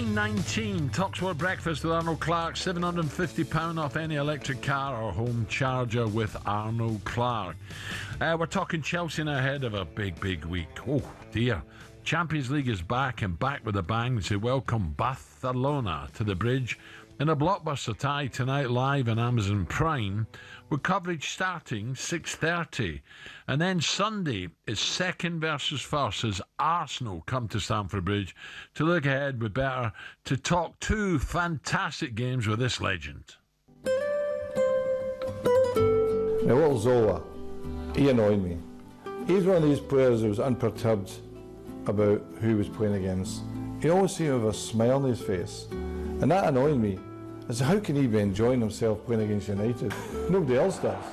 9:19, talkSPORT Breakfast with Arnold Clark. £750 off any electric car or home charger with Arnold Clark. We're talking Chelsea now ahead of a big week. Oh dear. Champions League is back and back with a bang. They welcome Barcelona to the bridge in a blockbuster tie tonight live on Amazon Prime, with coverage starting 6:30. And then Sunday is second versus first as Arsenal come to Stamford Bridge. To look ahead, we're better to talk two fantastic games with this legend. Now, little Zola, he annoyed me. He's one of these players who was unperturbed about who he was playing against. He always seemed to have a smile on his face, and that annoyed me. I said, how can he be enjoying himself playing against United? Nobody else does.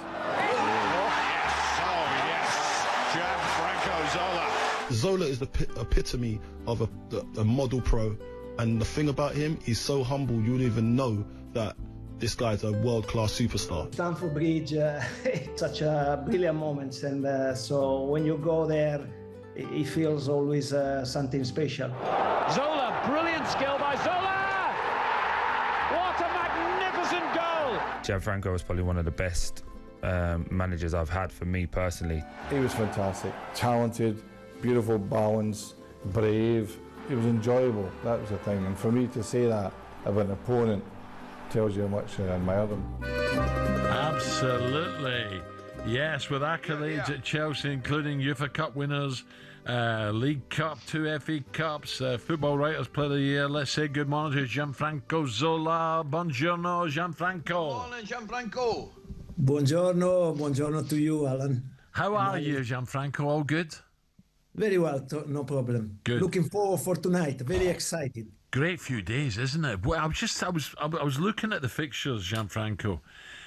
Gianfranco Zola. Zola is the epitome of a model pro, and the thing about him, he's so humble, you wouldn't even know that this guy's a world-class superstar. Stamford Bridge, it's such a brilliant moment, and so when you go there, it feels always something special. Zola, brilliant skill by Zola! What a magnificent goal! Gianfranco was probably one of the best managers I've had for me personally. He was fantastic, talented, beautiful balance, brave. It was enjoyable, that was the thing. And for me to say that of an opponent tells you how much I admire them. Absolutely. Yes, with accolades at Chelsea, including UEFA Cup winners, League Cup, 2 FA Cups, Football Writers Player of the Year. Let's say good morning to Gianfranco Zola. Buongiorno, Gianfranco. Morning, Gianfranco. Buongiorno to you, Alan. How are you, Gianfranco? All good? Very well, no problem. Good. Looking forward for tonight. Very excited. Great few days, isn't it? Well, I was looking at the fixtures, Gianfranco,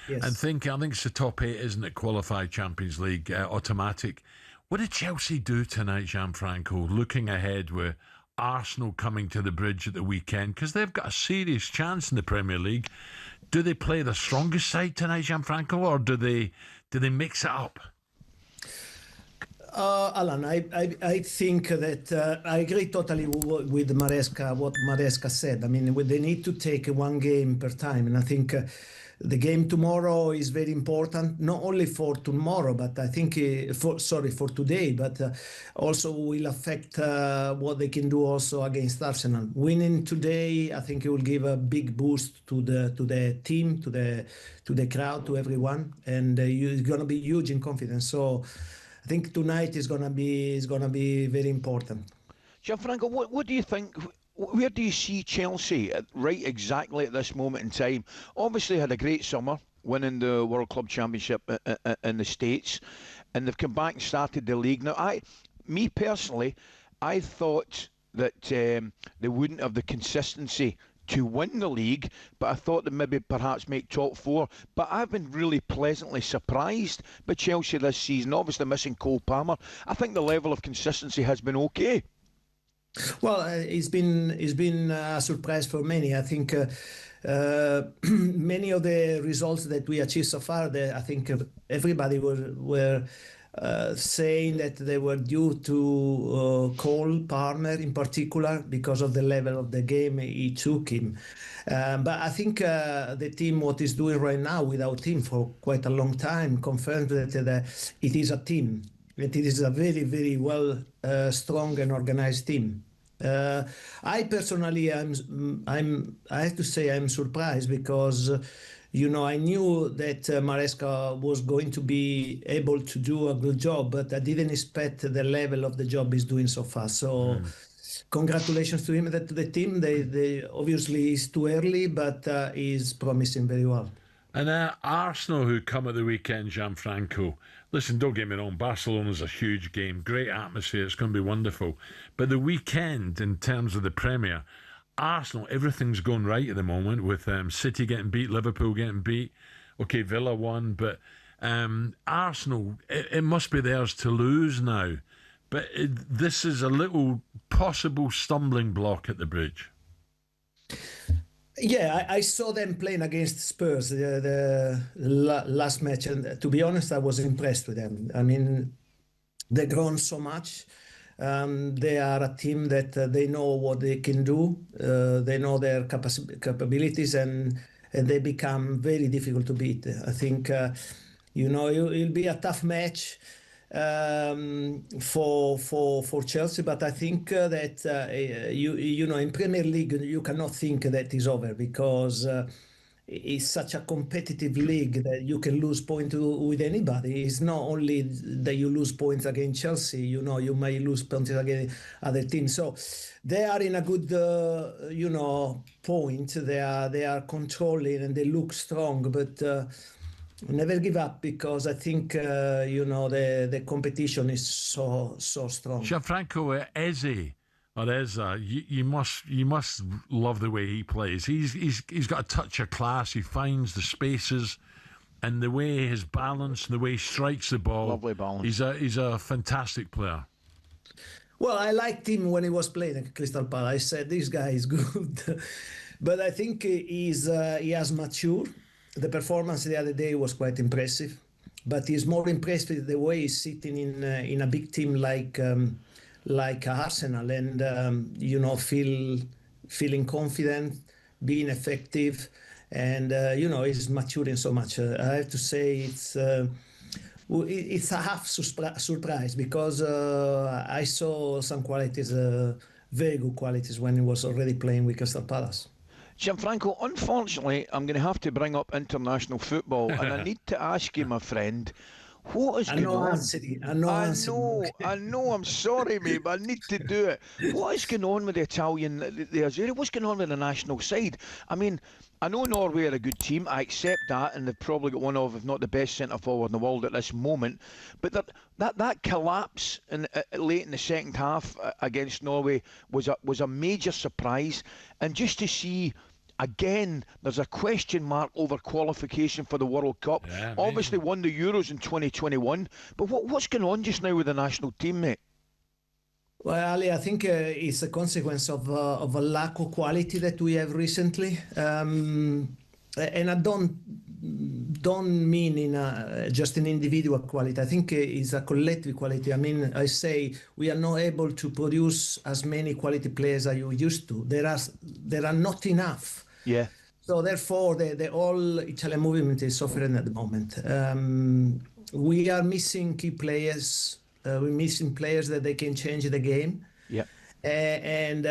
and thinking, I think it's the top 8, isn't it? Qualified Champions League, automatic. What did Chelsea do tonight, Gianfranco? Looking ahead with Arsenal coming to the bridge at the weekend, because they've got a serious chance in the Premier League. Do they play the strongest side tonight, Gianfranco, or do they mix it up? Alan, I think that I agree totally with Marseca, what Marseca said. I mean, they need to take one game per time, and I think the game tomorrow is very important, not only for tomorrow, but I think for today, but also will affect what they can do also against Arsenal. Winning today, I think it will give a big boost to the team, to the crowd, to everyone, and it's going to be huge in confidence. So I think tonight is gonna be very important. Gianfranco, what do you think? Where do you see Chelsea right exactly at this moment in time? Obviously had a great summer, winning the World Club Championship in the States, and they've come back and started the league. Now, me personally, I thought that they wouldn't have the consistency to win the league, but I thought that maybe perhaps make top 4. But I've been really pleasantly surprised by Chelsea this season. Obviously missing Cole Palmer. I think the level of consistency has been okay. Well, it's been a surprise for many. I think many of the results that we achieved so far, I think everybody were saying that they were due to Cole Palmer in particular because of the level of the game he took him. But I think the team, what is doing right now without him for quite a long time, confirmed that it is a team. It is a very, very well strong and organized team. I personally, I have to say I'm surprised because I knew that Marseca was going to be able to do a good job, but I didn't expect the level of the job he's doing so far. So congratulations to him and to the team. They obviously is too early, but he's promising very well. And Arsenal, who come at the weekend, Gianfranco, listen, don't get me wrong, Barcelona's a huge game, great atmosphere, it's going to be wonderful. But the weekend, in terms of the Premier, Arsenal, everything's going right at the moment with City getting beat, Liverpool getting beat. Okay, Villa won, but Arsenal, it must be theirs to lose now. But this is a little possible stumbling block at the bridge. Yeah, I saw them playing against Spurs the last match, and to be honest, I was impressed with them. I mean, they've grown so much. They are a team that they know what they can do. They know their capabilities, and they become very difficult to beat. I think, it'll be a tough match for Chelsea, but I think that in Premier League you cannot think that is over, because it's such a competitive league that you can lose points with anybody. It's not only that you lose points against Chelsea, you may lose points against other teams. So they are in a good, point. They are controlling and they look strong, but never give up, because I think, the competition is so strong. Gianfranco Eze. Or Eze, you must love the way he plays. He's got a touch of class. He finds the spaces, and the way his balance, the way he strikes the ball. Lovely balance. He's a fantastic player. Well, I liked him when he was playing at Crystal Palace. I said this guy is good, but I think he has matured. The performance the other day was quite impressive, but he's more impressive the way he's sitting in a big team like Arsenal, and feeling confident, being effective, and he's maturing so much. I have to say it's a half surprise, because I saw some qualities, very good qualities, when he was already playing with Crystal Palace. Gianfranco, unfortunately, I'm going to have to bring up international football, and I need to ask you, my friend, what is going on? I know, I'm sorry, mate, but I need to do it. What is going on with the Azzurri? What's going on with the national side? I mean, I know Norway are a good team, I accept that, and they've probably got one of, if not the best centre-forward in the world at this moment, but that collapse late in the second half against Norway was a major surprise, and just to see... Again, there's a question mark over qualification for the World Cup. Yeah, obviously won the Euros in 2021, but what's going on just now with the national team, mate? Well, Ali, I think it's a consequence of a lack of quality that we have recently, and I don't mean in just an individual quality. I think it's a collective quality. I mean, I say we are not able to produce as many quality players as you used to. There are not enough. Yeah. So therefore, the whole Italian movement is suffering at the moment. We are missing key players. We're missing players that they can change the game. Yeah. And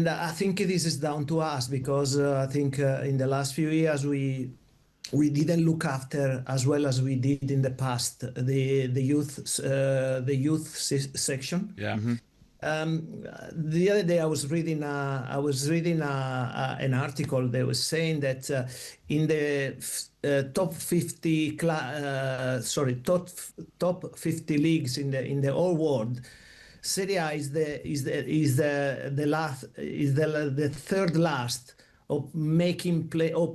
I think this is down to us, because I think in the last few years we didn't look after as well as we did in the past the youth section. Yeah. Mm-hmm. The other day I was reading an article that was saying that in the top 50 leagues in the whole world, Serie A is the third last of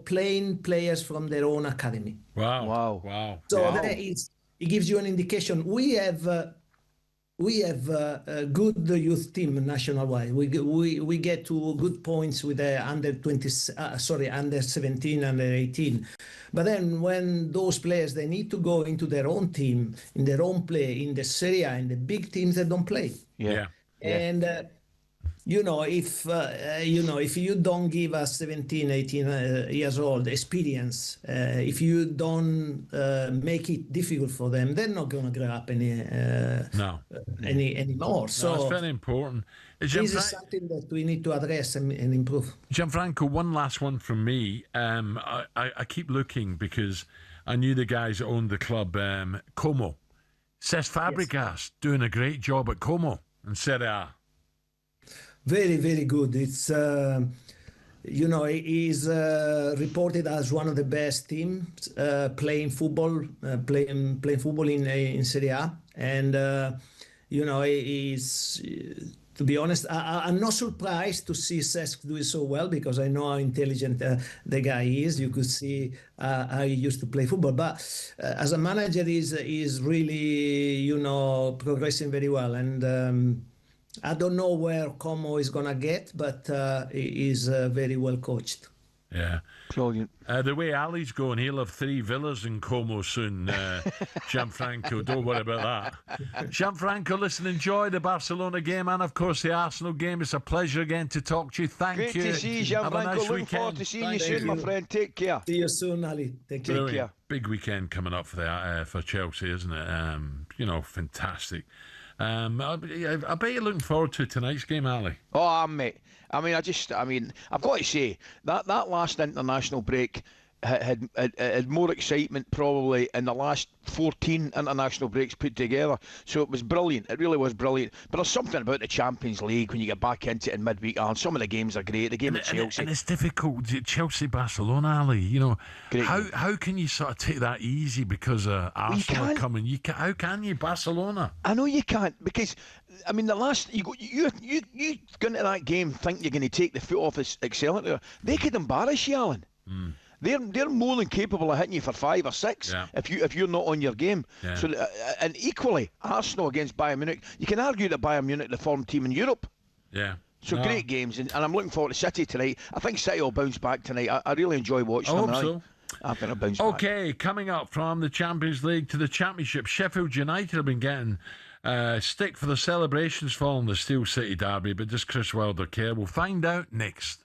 playing players from their own academy. Wow. So it gives you an indication. We have a good youth team national-wide. We get to good points with the under 17, under 18. But then when those players, they need to go into their own team, in their own play, in the Serie A, in the big teams, they don't play. Yeah. And if you don't give us 17, 18 years old experience, if you don't make it difficult for them, they're not going to grow up anymore. So that's very important. This is something that we need to address and improve. Gianfranco, one last one from me. I keep looking because I knew the guys that owned the club, Como. Says Fabregas doing a great job at Como in Serie A. Very, very good. It's he's reported as one of the best teams playing football in Serie A, and he's. To be honest, I'm not surprised to see Cesc doing so well, because I know how intelligent the guy is. You could see how he used to play football. But as a manager, he's really, progressing very well. And I don't know where Como is going to get, but he is very well coached. Yeah. Brilliant. The way Ali's going, he'll have 3 villas in Como soon. Gianfranco, don't worry about that. Gianfranco, listen, enjoy the Barcelona game and, of course, the Arsenal game. It's a pleasure again to talk to you. Thank you. Great to see you, Have a Gianfranco. nice Looking weekend. forward to seeing you Thank soon, my you. friend. Take care. See you soon, Ali. Take care. Brilliant. Big weekend coming up for Chelsea, isn't it? Fantastic. I bet you're looking forward to tonight's game, Ali. Oh, mate. I've got to say that last international break had more excitement probably in the last 14 international breaks put together. So it was brilliant. It really was brilliant. But there's something about the Champions League when you get back into it in midweek, and some of the games are great. The game at Chelsea. And it's difficult. Chelsea, Barcelona, Ali. Great. How can you sort of take that easy because Arsenal are coming? How can you, Barcelona? I know you can't, because the last you go into that game thinking you're going to take the foot off the accelerator. They could embarrass you, Alan. They're more than capable of hitting you for 5 or 6 if you're not on your game. Yeah. So and equally, Arsenal against Bayern Munich. You can argue that Bayern Munich the form team in Europe. Yeah. So great games, and I'm looking forward to City tonight. I think City will bounce back tonight. I really enjoy watching them. I hope so. I think I'll bounce back. Okay, coming up from the Champions League to the Championship, Sheffield United have been getting stick for the celebrations following the Steel City derby, but does Chris Wilder care? We'll find out next.